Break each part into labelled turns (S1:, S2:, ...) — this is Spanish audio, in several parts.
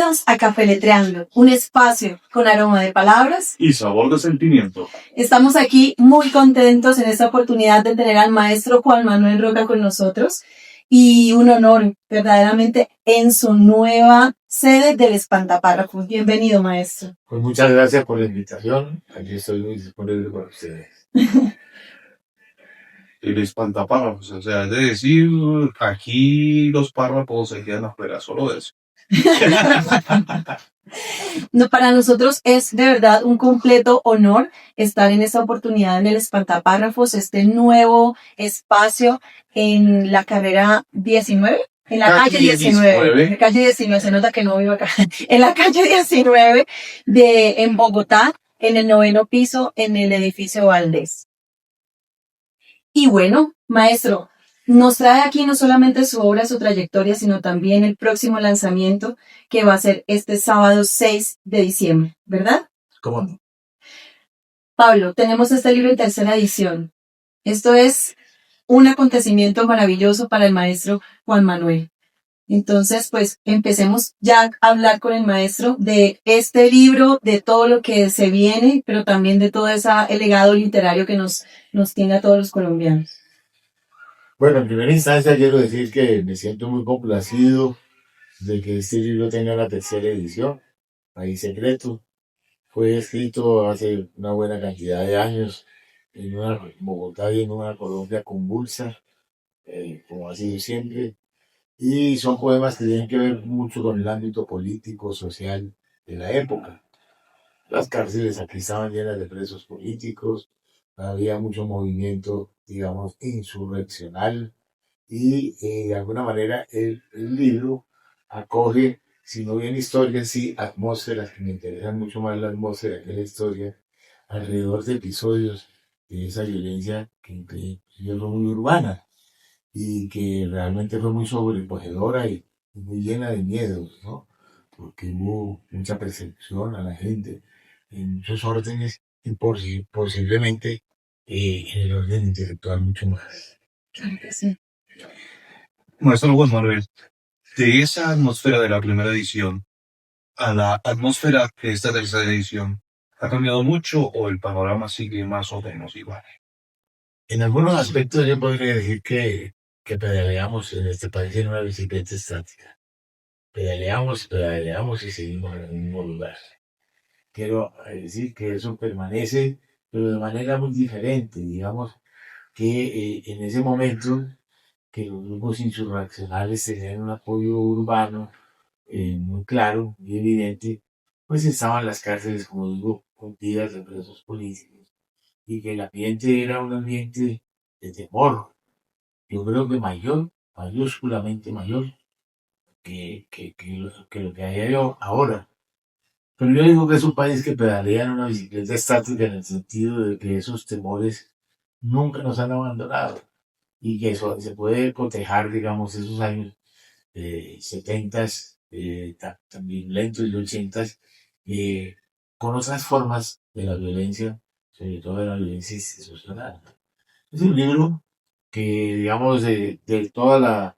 S1: Bienvenidos a Cafeletreando, un espacio con aroma de palabras
S2: y sabor de sentimiento.
S1: Estamos aquí muy contentos en esta oportunidad de tener al maestro Juan Manuel Roca con nosotros y un honor verdaderamente en su nueva sede del Espantapárrafos. Bienvenido, maestro.
S3: Pues muchas gracias por la invitación. Aquí estoy muy disponible para ustedes.
S2: El espantapárrafos, o sea, es decir, aquí los párrafos se quedan afuera, solo de eso.
S1: No, para nosotros es de verdad un completo honor estar en esta oportunidad en el Espantapárrafos, este nuevo espacio en la carrera 19. En la calle 19. En la calle 19, se nota que no vivo acá. En la calle 19 en Bogotá, en el 9º piso, en el edificio Valdés. Y bueno, maestro, nos trae aquí no solamente su obra, su trayectoria, sino también el próximo lanzamiento que va a ser este sábado 6 de diciembre, ¿verdad?
S3: ¿Cómo no?
S1: Pablo, tenemos este libro en tercera edición. Esto es un acontecimiento maravilloso para el maestro Juan Manuel. Entonces, pues empecemos ya a hablar con el maestro de este libro, de todo lo que se viene, pero también de todo ese legado literario que nos tiene a todos los colombianos.
S3: Bueno, en primera instancia quiero decir que me siento muy complacido de que este libro tenga la tercera edición. País Secreto. Fue escrito hace una buena cantidad de años en una Bogotá y en una Colombia convulsa, como ha sido siempre. Y son poemas que tienen que ver mucho con el ámbito político, social de la época. Las cárceles aquí estaban llenas de presos políticos, había mucho movimiento, digamos, insurreccional y de alguna manera el libro acoge, si no bien historias, sí atmósferas, que me interesan mucho más la atmósfera que la historia, alrededor de episodios de esa violencia que fue muy urbana y que realmente fue muy sobrecogedora y muy llena de miedos, ¿no? Porque hubo mucha persecución a la gente en muchos órdenes y posiblemente en el orden intelectual mucho más.
S1: Claro que sí.
S2: Maestro Juan Manuel, de esa atmósfera de la primera edición a la atmósfera de esta tercera edición, ¿ha cambiado mucho o el panorama sigue más o menos igual?
S3: En algunos aspectos yo podría decir que pedaleamos en este país en una bicicleta estática. Pedaleamos y seguimos en el mismo lugar. Quiero decir que eso permanece, pero de manera muy diferente. Digamos que en ese momento que los grupos insurreccionales tenían un apoyo urbano muy claro, muy evidente, pues estaban las cárceles, como digo, cumplidas de presos políticos y que el ambiente era un ambiente de temor. Yo creo que mayor, mayúsculamente mayor que lo que hay ahora. Pero yo digo que es un país que pedalea en una bicicleta estática en el sentido de que esos temores nunca nos han abandonado y que eso se puede cotejar, digamos, esos años 70 también lentos y 80 con otras formas de la violencia, sobre todo de la violencia institucional. Es un libro que, digamos, de toda la,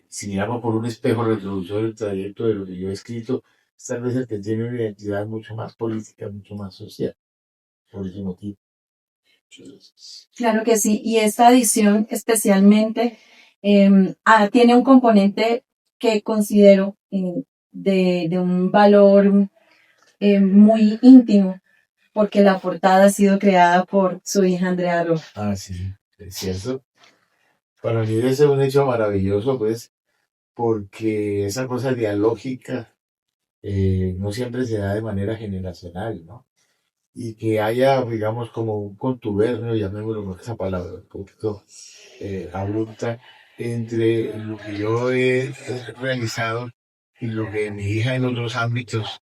S3: si miramos por un espejo retrovisor el trayecto de lo que yo he escrito, es tal vez el que tiene una identidad mucho más política, mucho más social, por ese motivo.
S1: Claro que sí, y esta edición especialmente tiene un componente que considero de un valor muy íntimo, porque la portada ha sido creada por su hija Andrea Roca.
S3: Ah, sí, es cierto. Para mí ese es un hecho maravilloso, pues, porque esa cosa dialógica no siempre se da de manera generacional, ¿no? Y que haya, digamos, como un contubernio, llamémoslo con esa palabra, un poquito abrupta, entre lo que yo he realizado y lo que mi hija en otros ámbitos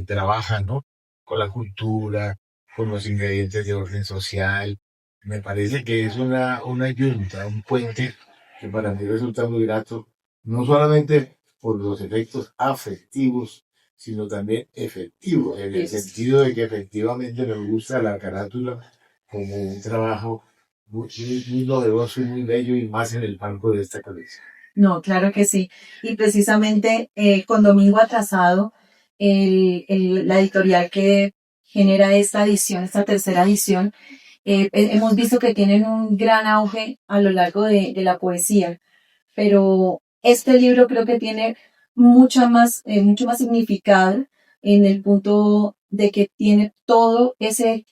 S3: trabaja, ¿no? Con la cultura, con los ingredientes de orden social. Me parece que es una yunta, un puente que para mí resulta muy grato, no solamente por los efectos afectivos, sino también efectivos, en el sentido de que efectivamente me gusta la carátula como un trabajo muy novedoso y muy bello, y más en el marco de esta colección.
S1: No, claro que sí. Y precisamente con Domingo Atrasado, la editorial que genera esta edición, esta tercera edición, hemos visto que tienen un gran auge a lo largo de la poesía, pero este libro creo que tiene mucho más significado en el punto de que tiene todo ese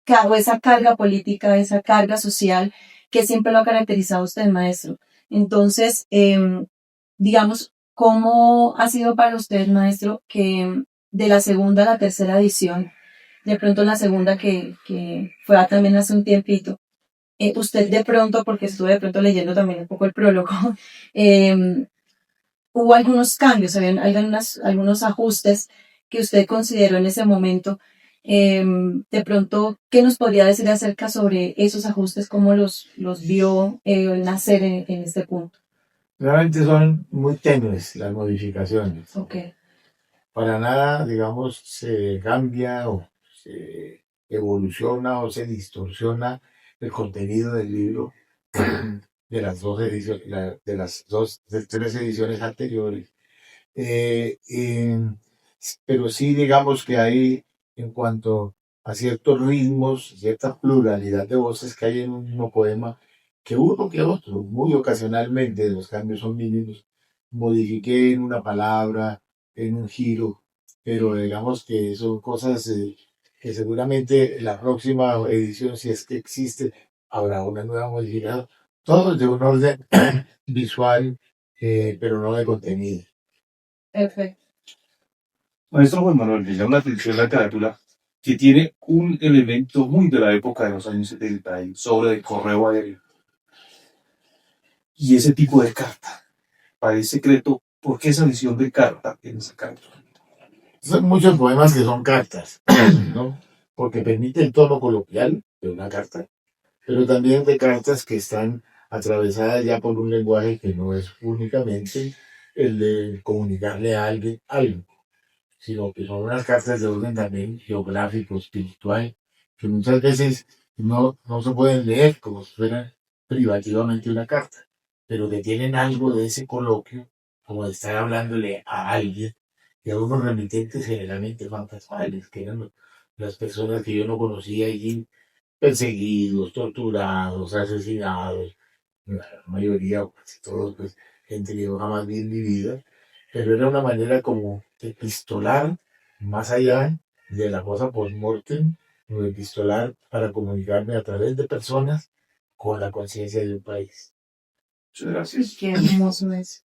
S1: cargo, esa carga política, esa carga social que siempre lo ha caracterizado a usted, maestro. Entonces, digamos, ¿cómo ha sido para usted, maestro, que de la segunda a la tercera edición, de pronto la segunda que fue también hace un tiempito, usted de pronto, porque estuve de pronto leyendo también un poco el prólogo, eh, hubo algunos cambios, habían algunos ajustes que usted consideró en ese momento. De pronto, ¿qué nos podría decir acerca sobre esos ajustes? ¿Cómo los vio nacer en este punto?
S3: Realmente son muy tenues las modificaciones.
S1: Ok,
S3: Para nada, digamos, se cambia o se evoluciona o se distorsiona el contenido del libro de las dos ediciones, de 3 ediciones anteriores. Eh, em, pero sí, digamos que hay, en cuanto a ciertos ritmos, cierta pluralidad de voces que hay en un mismo poema, que uno que otro, muy ocasionalmente, los cambios son mínimos, modifiqué en una palabra, en un giro, pero digamos que son cosas que seguramente la próxima edición, si es que existe, habrá una nueva modificación. Todo de un orden visual, pero no de contenido.
S1: perfecto.
S2: Maestro Juan Manuel, me llama la atención la carátula, que tiene un elemento muy de la época de los años 70 y sobre el correo aéreo. Y ese tipo de carta, parece secreto, ¿por qué esa visión de carta en esa carátula?
S3: Son muchos poemas que son cartas, ¿no? Porque permite el tono coloquial de una carta, pero también de cartas que están atravesadas ya por un lenguaje que no es únicamente el de comunicarle a alguien algo, sino que son unas cartas de orden también geográfico, espiritual, que muchas veces no se pueden leer como si fuera privativamente una carta, pero que tienen algo de ese coloquio, como de estar hablándole a alguien, y a unos remitentes generalmente fantasmales, que eran las personas que yo no conocía allí, perseguidos, torturados, asesinados, la mayoría, o casi todos, pues, gente que yo jamás vi en mi vida, pero era una manera como de epistolar, más allá de la cosa post-mortem, de epistolar para comunicarme a través de personas con la conciencia de un país.
S2: Muchas gracias.
S1: Qué hermoso es.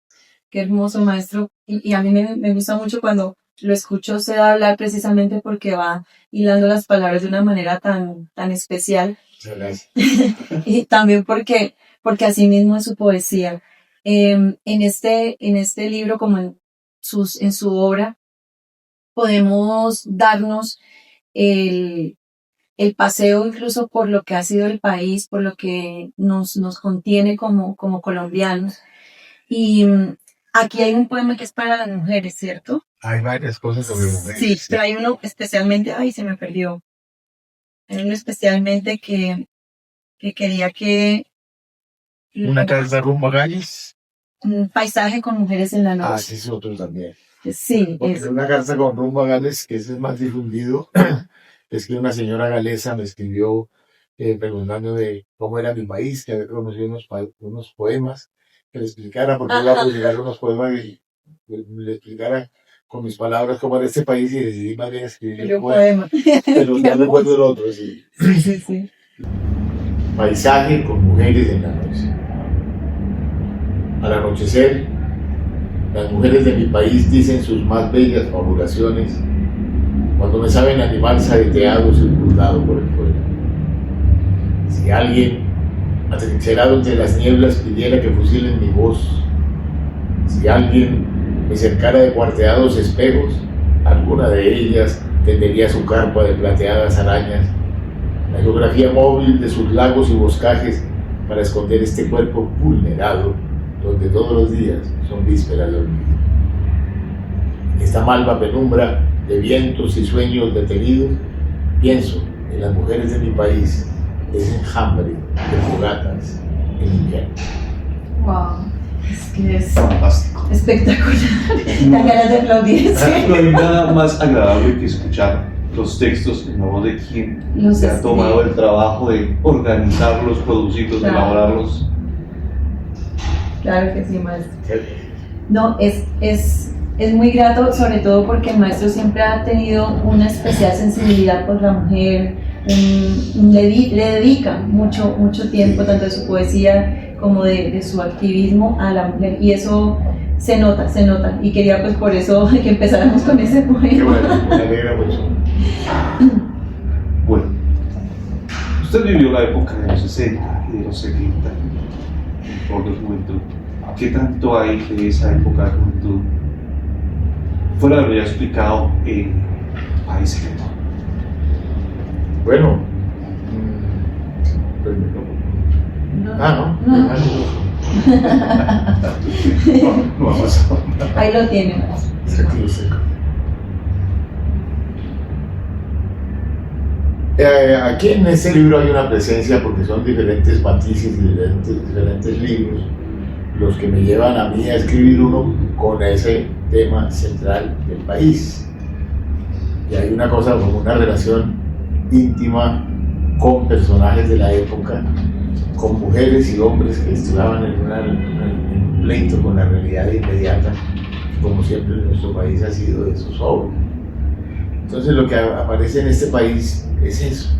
S1: Qué hermoso, maestro. Y a mí me gusta mucho cuando lo escucho usted hablar precisamente porque va hilando las palabras de una manera tan especial.
S3: Muchas gracias.
S1: Y también porque así mismo es su poesía. En este libro, como en su obra, podemos darnos el paseo incluso por lo que ha sido el país, por lo que nos contiene como colombianos. Y aquí hay un poema que es para las mujeres, ¿cierto?
S3: Hay varias cosas sobre mujeres.
S1: Sí, pero hay uno especialmente, ay, se me perdió. Hay uno especialmente que quería que...
S3: Una carta rumbo a Galles.
S1: Un paisaje con mujeres en la noche.
S3: Ese es otro también.
S1: Sí,
S3: Porque
S1: es.
S3: una carta con rumbo a Gales, que ese es más difundido, es que una señora galesa me escribió preguntando de cómo era mi país, que había conocido unos poemas, que le explicara, porque iba a publicar unos poemas y le explicara con mis palabras cómo era este país, y decidí más bien escribir un poema. Pero no recuerdo el otro, sí.
S1: Sí.
S3: Paisaje con mujeres en la noche. Al anochecer, las mujeres de mi país dicen sus más bellas fabulaciones cuando me saben animal saeteado circundado por el fuego. Si alguien, atrincherado entre las nieblas, pidiera que fusilen mi voz, si alguien me cercara de cuarteados espejos, alguna de ellas tendería su carpa de plateadas arañas, la geografía móvil de sus lagos y boscajes para esconder este cuerpo vulnerado, donde todos los días son vísperas de olvido. En esta malva penumbra de vientos y sueños detenidos, pienso en las mujeres de mi país, ese enjambre de fogatas en invierno.
S1: Wow. Es que es
S2: fantástico.
S1: espectacular. Dan ganas de aplaudir. ¿Sí?
S2: No hay nada más agradable que escuchar los textos en la voz de quien
S1: Los
S2: se ha tomado
S1: escribe.
S2: el trabajo de organizarlos, producirlos,
S1: Claro.
S2: elaborarlos.
S1: Claro que sí, maestro. No, es muy grato, sobre todo porque el maestro siempre ha tenido una especial sensibilidad por la mujer, le dedica mucho tiempo, tanto de su poesía como de su activismo a la mujer, y eso se nota, y quería pues por eso que empezáramos con ese
S3: Qué
S1: poema.
S3: bueno, me alegra mucho.
S2: Bueno, usted vivió la época de los 60 y de los 70, en flor de juventud. ¿Qué tanto hay de esa época de juventud? Fuera de lo ya explicado en País Secreto.
S3: Bueno, pues no. Ah, no.
S1: No.
S2: No ha pasado.
S1: Ahí lo tiene, maestro.
S3: Tranquilo, seco. Aquí en este libro hay una presencia porque son diferentes matices y diferentes libros los que me llevan a mí a escribir uno con ese tema central del país. Y hay una cosa como una relación íntima con personajes de la época, con mujeres y hombres que estaban en un pleito con la realidad inmediata, como siempre en nuestro país ha sido de zozobra. Entonces lo que aparece en este país es eso,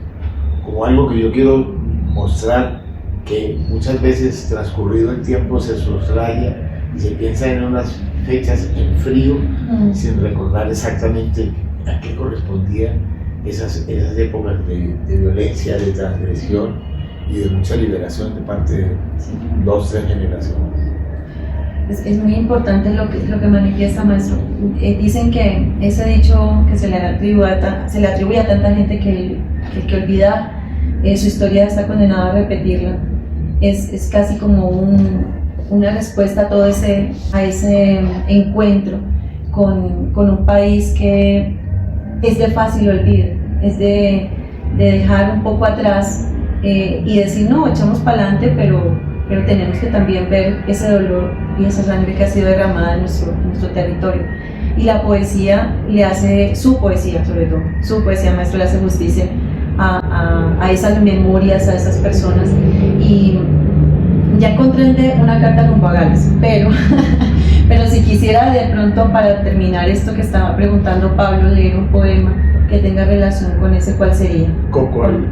S3: como algo que yo quiero mostrar, que muchas veces transcurrido el tiempo se soslaya y se piensa en unas fechas en frío sin recordar exactamente a qué correspondían esas épocas de violencia, de transgresión y de mucha liberación de parte de 2-3 generaciones.
S1: Es muy importante lo que manifiesta, maestro. Dicen que ese dicho que se le atribuye a tanta gente que el que olvida su historia está condenado a repetirla. Es casi como una respuesta a todo ese encuentro con un país que es de fácil olvido, es de dejar un poco atrás y decir no, echamos para adelante, pero tenemos que también ver ese dolor y esa sangre que ha sido derramada en nuestro territorio. Y la poesía le hace, su poesía sobre todo, su poesía, maestro, le hace justicia a esas memorias, a esas personas. Y ya encontré una carta rumbo a Gales, pero si quisiera de pronto, para terminar esto que estaba preguntando Pablo, leer un poema que tenga relación con ese, ¿cuál sería?
S3: ¿Con cuál?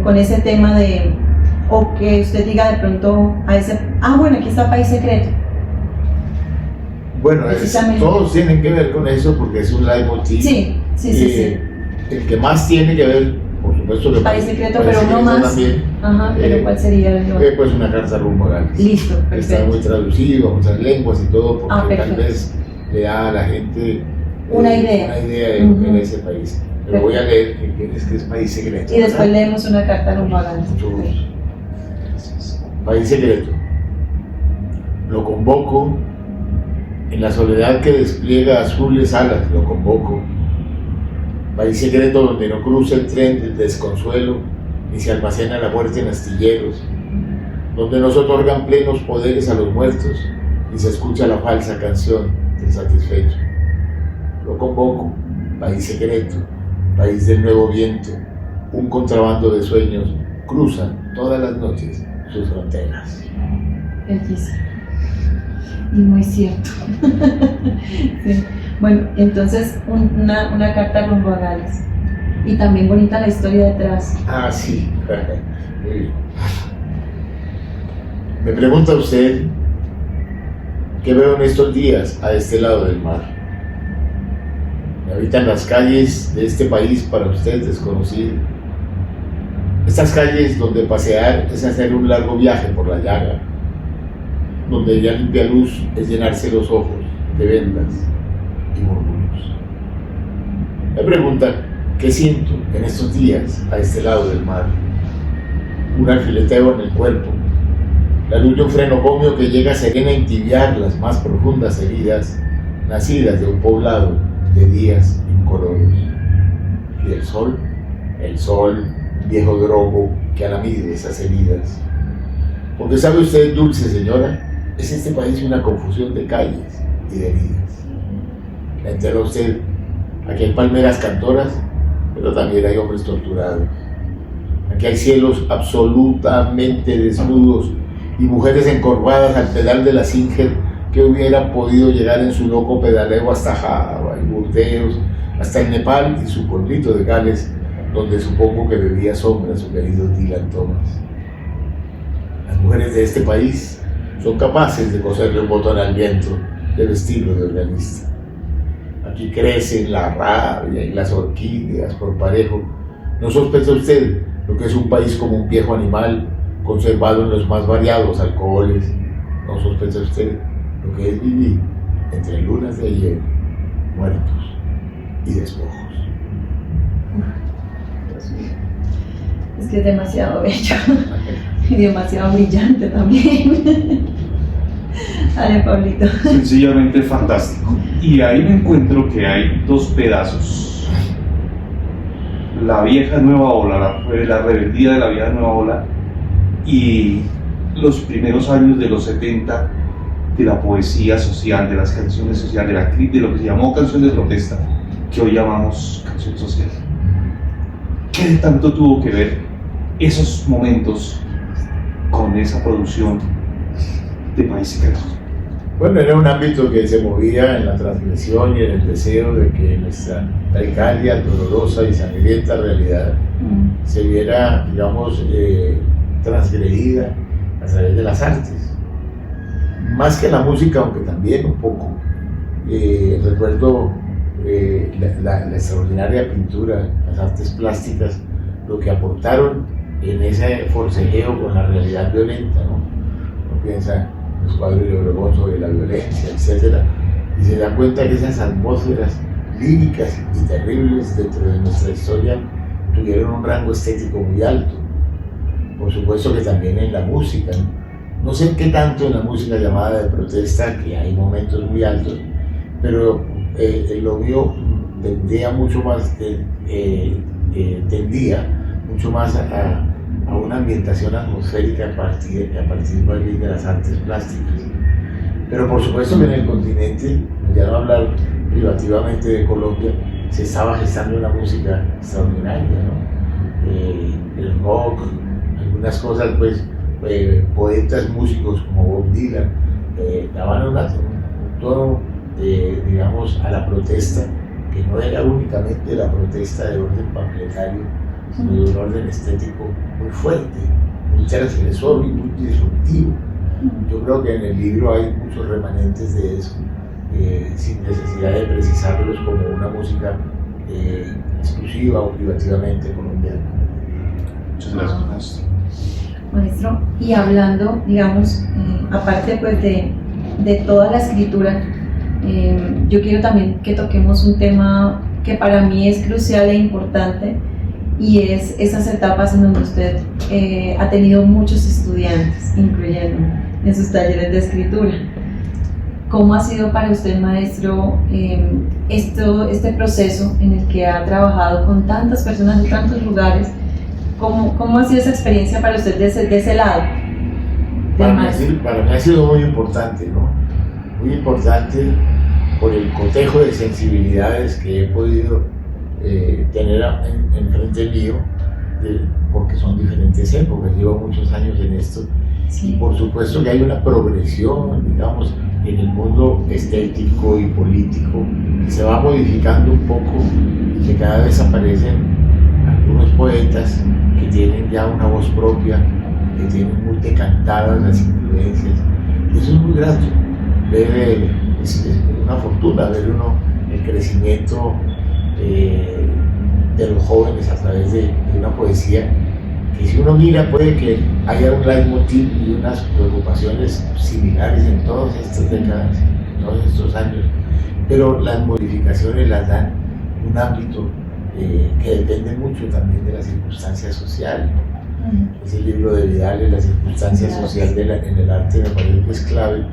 S1: Con ese tema de, o que usted diga de pronto a ese, bueno, aquí está País Secreto.
S3: Bueno,
S1: Precisamente.
S3: todos tienen que ver con eso porque es un leitmotiv.
S1: Sí.
S3: El que más tiene que ver, por supuesto, que
S1: País Secreto, pero no más.
S3: También,
S1: Ajá, pero ¿cuál sería el otro?
S3: pues una carta rumbo a Gales.
S1: Listo,
S3: Está
S1: perfecto.
S3: muy traducido a muchas lenguas y todo, porque tal
S1: Perfecto.
S3: vez le da a la gente
S1: Una idea.
S3: de lo que es ese país. Pero voy a leer que es País Secreto.
S1: Y después
S3: ¿verdad?
S1: leemos una carta rumbo a Gales.
S3: Mucho gusto. País Secreto. Lo convoco, en la soledad que despliega azules alas, lo convoco. País secreto donde no cruza el tren del desconsuelo, ni se almacena la muerte en astilleros, donde no se otorgan plenos poderes a los muertos, ni se escucha la falsa canción del satisfecho. Lo convoco, país secreto, país del nuevo viento, un contrabando de sueños cruza todas las noches sus fronteras.
S1: Bellísimo. Y muy cierto. Sí. Bueno, entonces una carta rumbo a Gales. Y también bonita la historia detrás.
S3: Ah, sí. Muy bien. Me pregunta usted, ¿qué veo en estos días a este lado del mar? Me habitan las calles de este país para usted desconocido. Estas calles donde pasear es hacer un largo viaje por la llaga, donde ya limpia luz es llenarse los ojos de vendas y murmullos. Me pregunta, ¿qué siento en estos días a este lado del mar? Un alfileteo en el cuerpo, la luz de un frenocomio que llega serena a entibiar las más profundas heridas nacidas de un poblado de días incoloros. Y el sol, viejo drogo que alamide esas heridas. Porque sabe usted, dulce señora, es este país una confusión de calles y de vidas. La entera usted, aquí hay palmeras cantoras, pero también hay hombres torturados. Aquí hay cielos absolutamente desnudos y mujeres encorvadas al pedal de la Singer que hubieran podido llegar en su loco pedaleo hasta Java y Burdeos, hasta el Nepal y su pueblito de Gales, donde supongo que bebía sombra su querido Dylan Thomas. Las mujeres de este país son capaces de coserle un botón al viento, de vestirlo de organista. Aquí crecen la rabia y las orquídeas por parejo. ¿No sospecha usted lo que es un país como un viejo animal conservado en los más variados alcoholes? ¿No sospecha usted lo que es vivir entre lunas de hielo, muertos y despojos?
S1: Es que es demasiado bello y demasiado brillante también. Dale, Pablito.
S2: Sencillamente fantástico. Y ahí me encuentro que hay dos pedazos. La vieja nueva ola, la rebeldía de la vieja nueva ola y los primeros años de los 70 de la poesía social, de las canciones sociales, de lo que se llamó canción de protesta, que hoy llamamos canción social. ¿Qué de tanto tuvo que ver esos momentos con esa producción de País Secreto?
S3: Bueno, era un ámbito que se movía en la transgresión y en el deseo de que nuestra precaria, dolorosa y sangrienta realidad se viera, digamos, transgredida a través de las artes. Más que la música, aunque también un poco. Recuerdo la extraordinaria pintura, las artes plásticas, lo que aportaron en ese forcejeo con la realidad violenta, ¿no? Uno piensa en los cuadros de Obregón sobre la violencia, etc. Y se da cuenta que esas atmósferas líricas y terribles dentro de nuestra historia tuvieron un rango estético muy alto. Por supuesto que también en la música, no sé qué tanto en la música llamada de protesta, que hay momentos muy altos, pero lo mío tendía mucho más a una ambientación atmosférica a partir de las artes plásticas. Pero por supuesto que en el continente, ya no hablar privativamente de Colombia, se estaba gestando una música extraordinaria, ¿no? El rock, algunas cosas, pues, poetas, músicos como Bob Dylan, daban un tono, digamos, a la protesta, que no era únicamente la protesta de orden pamfletario, sino de un orden estético muy fuerte, muy transgresor y muy disruptivo. Yo creo que en el libro hay muchos remanentes de eso, sin necesidad de precisarlos como una música exclusiva o privativamente colombiana.
S2: Muchas gracias, maestro.
S1: Maestro, y hablando, digamos, aparte pues de toda la escritura, yo quiero también que toquemos un tema que para mí es crucial e importante, y es esas etapas en donde usted ha tenido muchos estudiantes, incluyendo en sus talleres de escritura. ¿Cómo ha sido para usted, maestro, este proceso en el que ha trabajado con tantas personas de tantos lugares? ¿Cómo ha sido esa experiencia para usted de ese lado?
S3: Para mí ha sido muy importante, ¿no? Muy importante por el cotejo de sensibilidades que he podido tener en frente mío, porque son diferentes épocas, llevo muchos años en esto, sí. Y por supuesto que hay una progresión, digamos, en el mundo estético y político, que se va modificando un poco y que cada vez aparecen algunos poetas que tienen ya una voz propia, que tienen muy decantadas las influencias, y eso es muy grato, es una fortuna ver uno el crecimiento de los jóvenes a través de una poesía que, si uno mira, puede que haya un leitmotiv y unas preocupaciones similares en todas estas décadas, en todos estos años, pero las modificaciones las dan un ámbito que depende mucho también de la circunstancia social, ¿no? Ese libro de Vidal, la circunstancia social en el arte, me parece que es clave,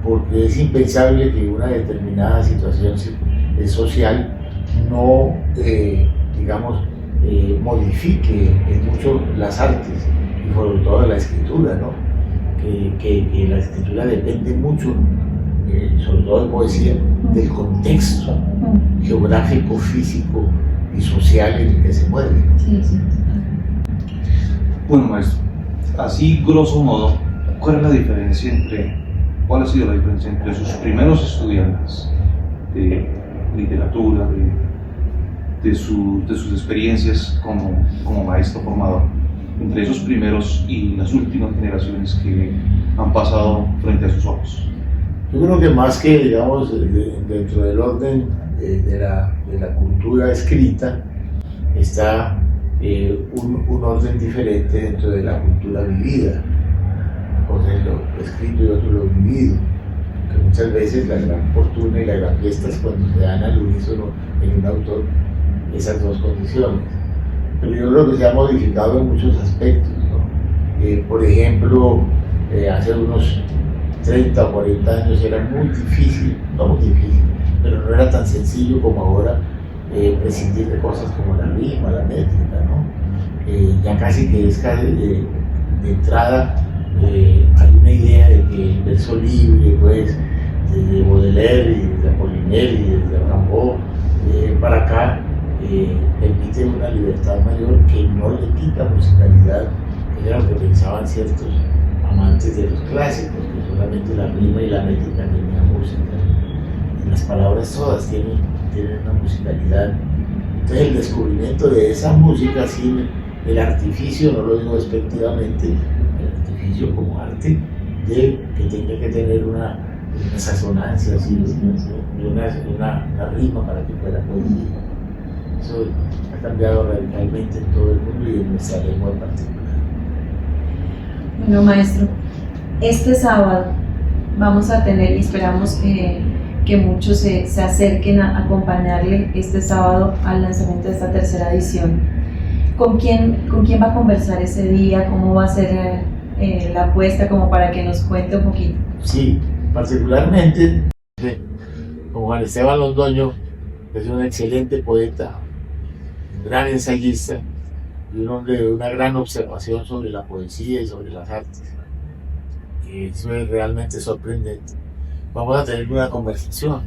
S3: porque es impensable que una determinada situación social no, modifique en mucho las artes y sobre todo la escritura, ¿no? que la escritura depende mucho, sobre todo de poesía, del contexto geográfico, físico y social en el que se mueve.
S1: Sí, sí.
S2: Bueno, maestro, así grosso modo, ¿cuál cuál ha sido la diferencia entre sus primeros estudiantes de literatura, de sus experiencias como maestro formador, entre esos primeros y las últimas generaciones que han pasado frente a sus ojos?
S3: Yo creo que más que, digamos, dentro del orden de la cultura escrita, está un orden diferente dentro de la cultura vivida. Una cosa es lo escrito y otro lo vivido. Que muchas veces la gran fortuna y la gran fiesta es cuando se dan al unísono en un autor esas dos condiciones. Pero yo creo que se ha modificado en muchos aspectos, ¿no? Por ejemplo, hace unos 30 o 40 años era muy difícil, no muy difícil, pero no era tan sencillo como ahora prescindir de cosas como la rima, la métrica, ¿no? Ya casi que es de entrada hay una idea de que el verso libre, pues, desde Baudelaire y desde Apollinaire y desde Rimbaud para acá permite una libertad mayor que no le quita musicalidad, que era lo que pensaban ciertos amantes de los clásicos, que solamente la rima y la métrica tenían música. Y las palabras todas tienen una musicalidad. Entonces el descubrimiento de esa música sin el artificio, no lo digo despectivamente, el artificio como arte, de que tenga que tener unas asonancias y una rima para que fuera poesía. Eso ha cambiado radicalmente en todo el mundo y en nuestra lengua en particular.
S1: Bueno, maestro, este sábado vamos a tener y esperamos que muchos se acerquen a acompañarle este sábado al lanzamiento de esta tercera edición. ¿Con quién va a conversar ese día? ¿Cómo va a ser la apuesta? Como para que nos cuente un poquito.
S3: Sí, particularmente con Juan Esteban Londoño, que es un excelente poeta, un gran ensayista y un hombre de una gran observación sobre la poesía y sobre las artes. Eso es realmente sorprendente. Vamos a tener una conversación.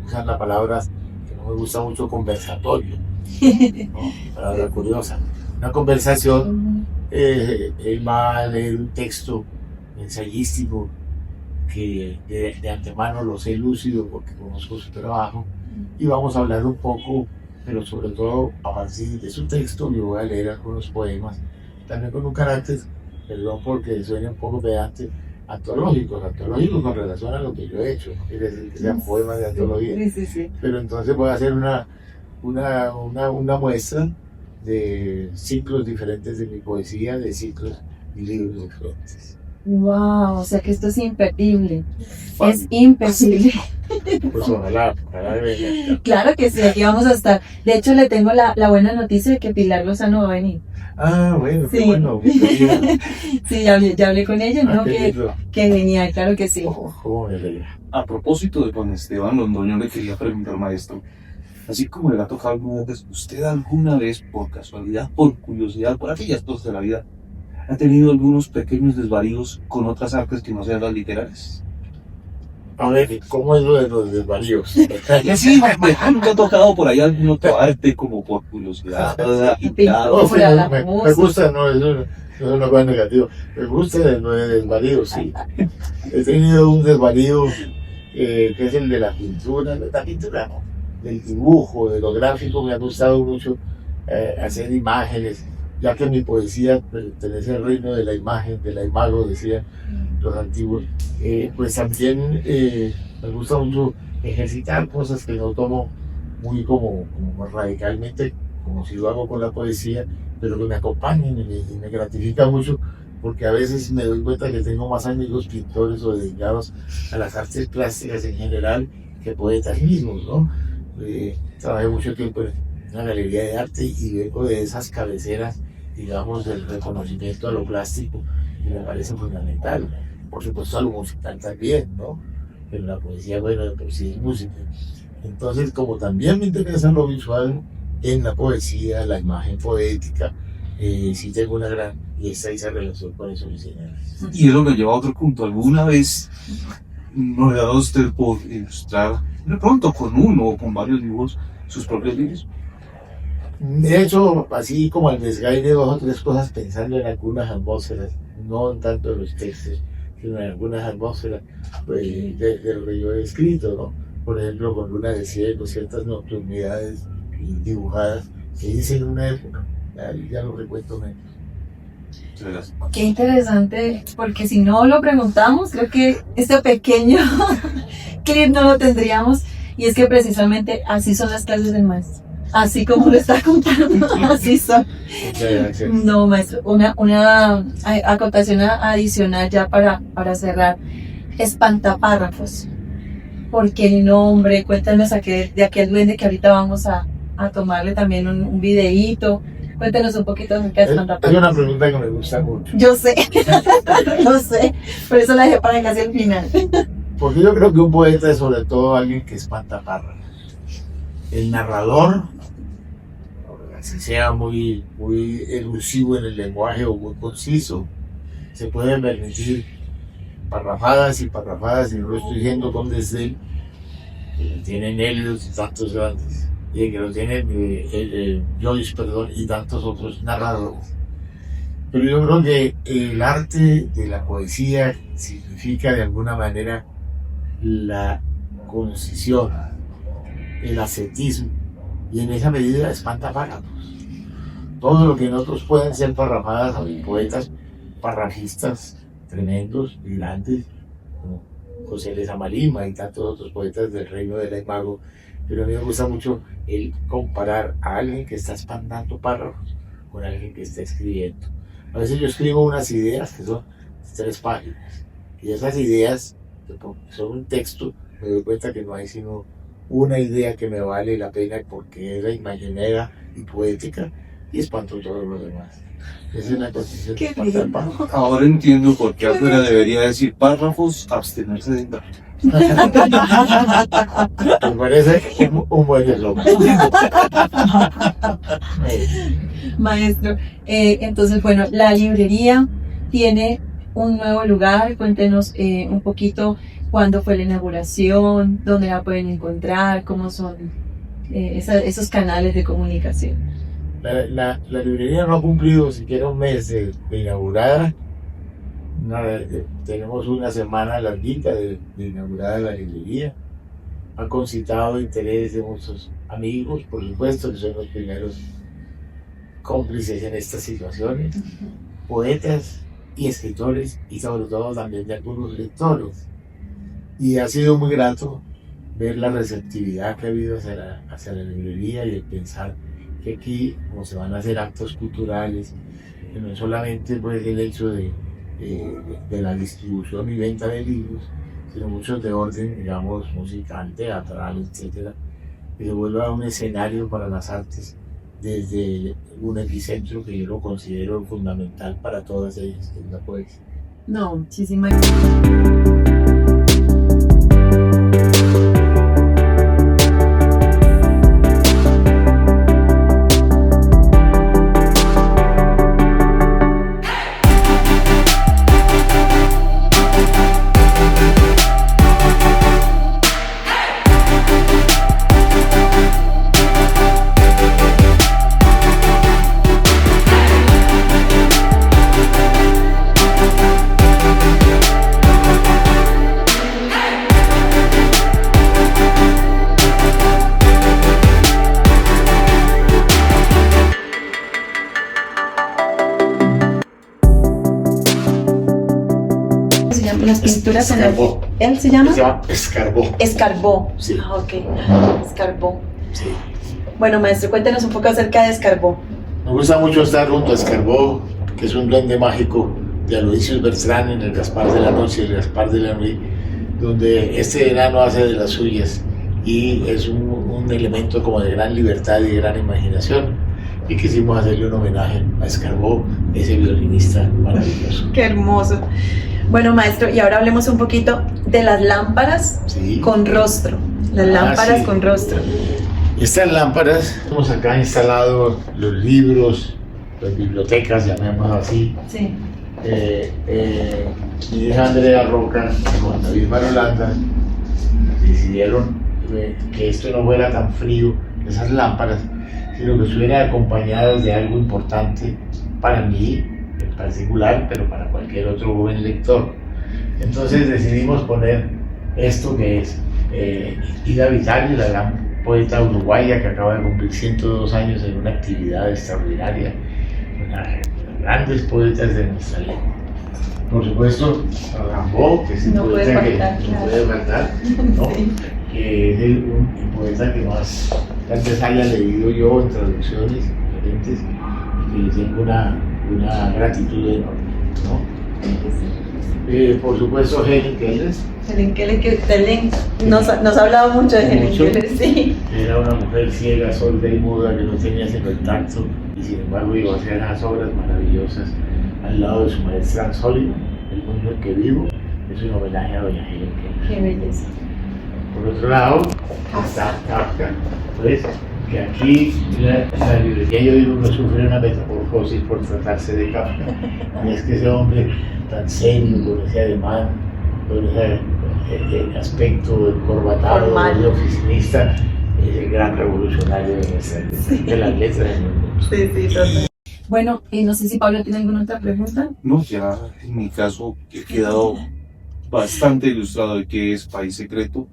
S3: Usan la palabra que no me gusta mucho, conversatorio, ¿no? Palabra curiosa. Una conversación, él va a leer un texto ensayístico que de antemano lo sé lúcido porque conozco su trabajo, y vamos a hablar un poco, pero sobre todo a partir de su texto yo voy a leer algunos poemas, también con un carácter, perdón porque suene un poco pedante, antológicos con relación a lo que yo he hecho, no quiere decir que sean poemas de antología,
S1: Sí.
S3: pero entonces voy a hacer una muestra de ciclos diferentes de mi poesía, de ciclos y libros diferentes.
S1: Wow, o sea que esto es imperdible. Es imperdible.
S3: Pues ojalá venga.
S1: Claro que sí, aquí vamos a estar. De hecho, le tengo la buena noticia de que Pilar Lozano va a venir.
S3: Ah, bueno,
S1: Sí.
S3: qué bueno.
S1: Sí, ya hablé con ella, ¿no?
S3: Qué lindo.
S1: Que venía, claro que sí.
S3: ¿Cómo me alegra?
S2: A propósito de Juan Esteban Londoño, le quería preguntar, maestro, así como le ha tocado alguna vez, ¿usted alguna vez, por casualidad, por curiosidad, por aquellas cosas de la vida, ha tenido algunos pequeños desvaríos con otras artes que no sean las literarias?
S3: A ver, ¿cómo es lo de los desvaríos?
S2: Que sí, me ha tocado por ahí algún otro arte como por curiosidad.
S3: No,
S1: Por la
S3: me
S1: música.
S3: gusta, no, eso no es una cosa negativa. Me gusta lo de desvarío, sí. He tenido un desvarío que es el de la pintura no, del dibujo, de lo gráfico. Me ha gustado mucho hacer imágenes, ya que mi poesía pertenece al reino de la imagen, de la imago, decían los antiguos. Pues también me gusta mucho ejercitar cosas que no tomo muy como radicalmente, como si lo hago con la poesía, pero que me acompañen y me gratifica mucho, porque a veces me doy cuenta que tengo más amigos pintores o dedicados a las artes plásticas en general que poetas mismos, ¿no? Trabajé mucho tiempo en una galería de arte y vengo de esas cabeceras, digamos, del reconocimiento a lo plástico, y me parece fundamental. Por supuesto, a lo musical también, ¿no? Pero la poesía, bueno, de por sí es música. Entonces, como también me interesa lo visual en la poesía, la imagen poética, sí tengo una gran y esta esa relación con esos diseñadores.
S2: Y eso me lleva a otro punto. ¿Alguna vez no le ha dado usted por ilustrar, de pronto con uno o con varios dibujos, sus propios libros?
S3: De hecho, así como al desgaire, 2 o 3 cosas pensando en algunas atmósferas, no tanto en los textos, sino en algunas atmósferas de lo que yo he escrito, ¿no? Por ejemplo, con Luna de Cielo, ciertas nocturnidades dibujadas que hice en una época, ya lo recuento menos.
S1: Qué interesante, porque si no lo preguntamos, creo que este pequeño clip no lo tendríamos, y es que precisamente así son las clases del maestro. Así como lo está contando, así son. No, maestro, una acotación adicional ya para cerrar. Espantapárrafos. ¿Por qué el nombre? Cuéntanos de aquel duende que ahorita vamos a tomarle también un videíto. Cuéntanos un poquito acerca de Espantapárrafos.
S3: Hay una pregunta que me gusta mucho.
S1: Yo sé, no sé, por eso la dejé para casi el final.
S3: Porque yo creo que un poeta es sobre todo alguien que espanta párrafos. El narrador, así sea muy elusivo en el lenguaje o muy conciso, se puede permitir parrafadas y parrafadas, y no lo estoy diciendo con desdén, que lo tienen Eliot y tantos grandes, y que lo tienen Joyce, y tantos otros narradores. Pero yo creo que el arte de la poesía significa de alguna manera la concisión, el ascetismo, y en esa medida espanta párrafos. Todo lo que en otros pueden ser parrafadas, hay poetas parrafistas tremendos, grandes, como José Lezama Lima y tantos otros poetas del reino del imago, pero a mí me gusta mucho el comparar a alguien que está espantando párrafos con alguien que está escribiendo. A veces yo escribo unas ideas que son 3 páginas, y esas ideas son un texto, me doy cuenta que no hay sino una idea que me vale la pena porque es la imaginera y poética, y espanto todo lo demás. Es una condición de espantar párrafos.
S2: Ahora entiendo por qué afuera debería decir párrafos, abstenerse de entrar.
S3: Me parece un buen eslogan.
S1: Maestro, entonces bueno, la librería tiene un nuevo lugar. Cuéntenos un poquito cuándo fue la inauguración, dónde la pueden encontrar, cómo son esos canales de comunicación.
S3: La librería no ha cumplido siquiera un mes de inaugurada. Tenemos una semana larguita de inaugurada la librería. Ha concitado interés de muchos amigos, por supuesto, que son los primeros cómplices en estas situaciones, poetas y escritores, y sobre todo también de algunos lectores. Y ha sido muy grato ver la receptividad que ha habido hacia la librería, y el pensar que aquí, como se van a hacer actos culturales, que no es solamente pues, el hecho de la distribución y venta de libros, sino muchos de orden, digamos, musical, teatral, etcétera, que se vuelva un escenario para las artes desde un epicentro que yo lo considero fundamental para todas ellas, que es la poesía.
S1: No, muchísimas gracias. Las pinturas
S3: Escarbó.
S1: ¿Él se llama?
S3: Se llama Escarbó.
S1: Escarbó.
S3: Sí.
S1: Ah, ok. Escarbó.
S3: Sí.
S1: Bueno, maestro, cuéntenos un poco acerca de Escarbó.
S3: Me gusta mucho estar junto a Escarbó, que es un duende mágico de Aloysius Bertrand en el Gaspar de la Noche, el Gaspar de la Nuit, donde este enano hace de las suyas y es un elemento como de gran libertad y de gran imaginación. Y quisimos hacerle un homenaje a Escarbó, ese violinista maravilloso.
S1: Qué hermoso. Bueno, maestro, y ahora hablemos un poquito de las lámparas con rostro. Las lámparas con rostro.
S3: Estas lámparas, hemos acá instalado los libros pues, bibliotecas, llamémoslo así.
S1: Sí.
S3: Mi hija Andrea Roca con David Marolanda decidieron que esto no fuera tan frío, esas lámparas, sino que estuvieran acompañadas de algo importante para mí en particular, pero para cualquier otro joven lector. Entonces decidimos poner esto que es Ida Vitale, la gran poeta uruguaya que acaba de cumplir 102 años en una actividad extraordinaria, una de las grandes poetas de nuestra lengua. Por supuesto, Rimbaud, que es el
S1: No puede
S3: poeta que
S1: faltar,
S3: no
S1: claro.
S3: puede faltar, ¿no?
S1: Sí.
S3: Que es el poeta que más antes haya leído yo en traducciones diferentes y que le tengo una gratitud enorme, ¿no? Por supuesto, Helen Keller
S1: Helen Keller, que Helen nos ha hablado mucho de Helen
S3: Mucho.
S1: Keller, sí.
S3: era una mujer ciega, sorda y muda que no tenía sino el tacto y sin embargo iba a hacer unas obras maravillosas al lado de su maestra Anne Sullivan. El mundo en que vivo es un homenaje a doña Helen Keller.
S1: Qué belleza.
S3: Por otro lado, está Kafka, pues, que aquí la librería yo digo que sufre una metamorfosis por tratarse de Kafka. Y es que ese hombre tan serio, con ese ademán, con ese aspecto encorbatado
S1: Formal.
S3: de oficinista, es el gran revolucionario de nuestra de las letras en el mundo.
S1: Sí, sí, total. Bueno, no sé si Pablo tiene alguna otra pregunta.
S2: No, ya en mi caso he quedado bastante ilustrado de qué es País Secreto,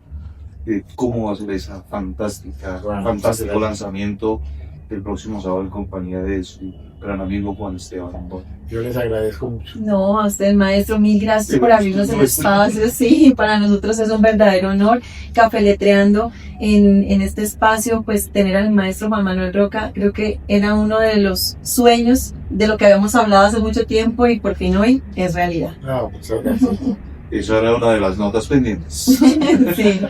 S2: de cómo va a ser esa fantástico lanzamiento el próximo sábado en compañía de su gran amigo Juan Esteban Antón.
S3: Yo les agradezco mucho.
S1: No, a usted, maestro, mil gracias por abrirnos el espacio. Sí, para nosotros es un verdadero honor. Cafeletreando en este espacio, pues tener al maestro Juan Manuel Roca, creo que era uno de los sueños de lo que habíamos hablado hace mucho tiempo y por fin hoy es realidad.
S3: No, muchas gracias.
S2: Esa era una de las notas pendientes.
S1: Sí.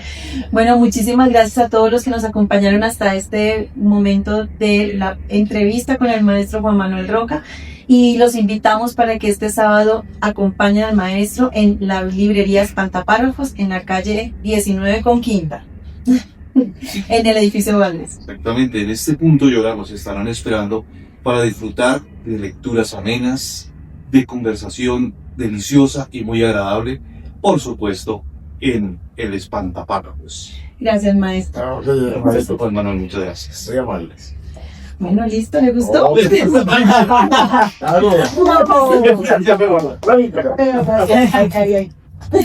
S1: Bueno, muchísimas gracias a todos los que nos acompañaron hasta este momento de la entrevista con el maestro Juan Manuel Roca y los invitamos para que este sábado acompañen al maestro en la librería Espantapárrafos en la calle 19 con Quinta, en el edificio Valdés.
S2: Exactamente, en este punto y hora nos estarán esperando para disfrutar de lecturas amenas, de conversación deliciosa y muy agradable, por supuesto, en el Espantapárrafos.
S1: Gracias, maestro.
S3: No, muchas gracias,
S2: Maestro
S3: maestro.
S2: Juan Manuel, muchas gracias.
S3: Muy amables.
S1: Bueno, listo, ¿le gustó?
S3: Oh. Claro.
S1: Ay, ay, ay.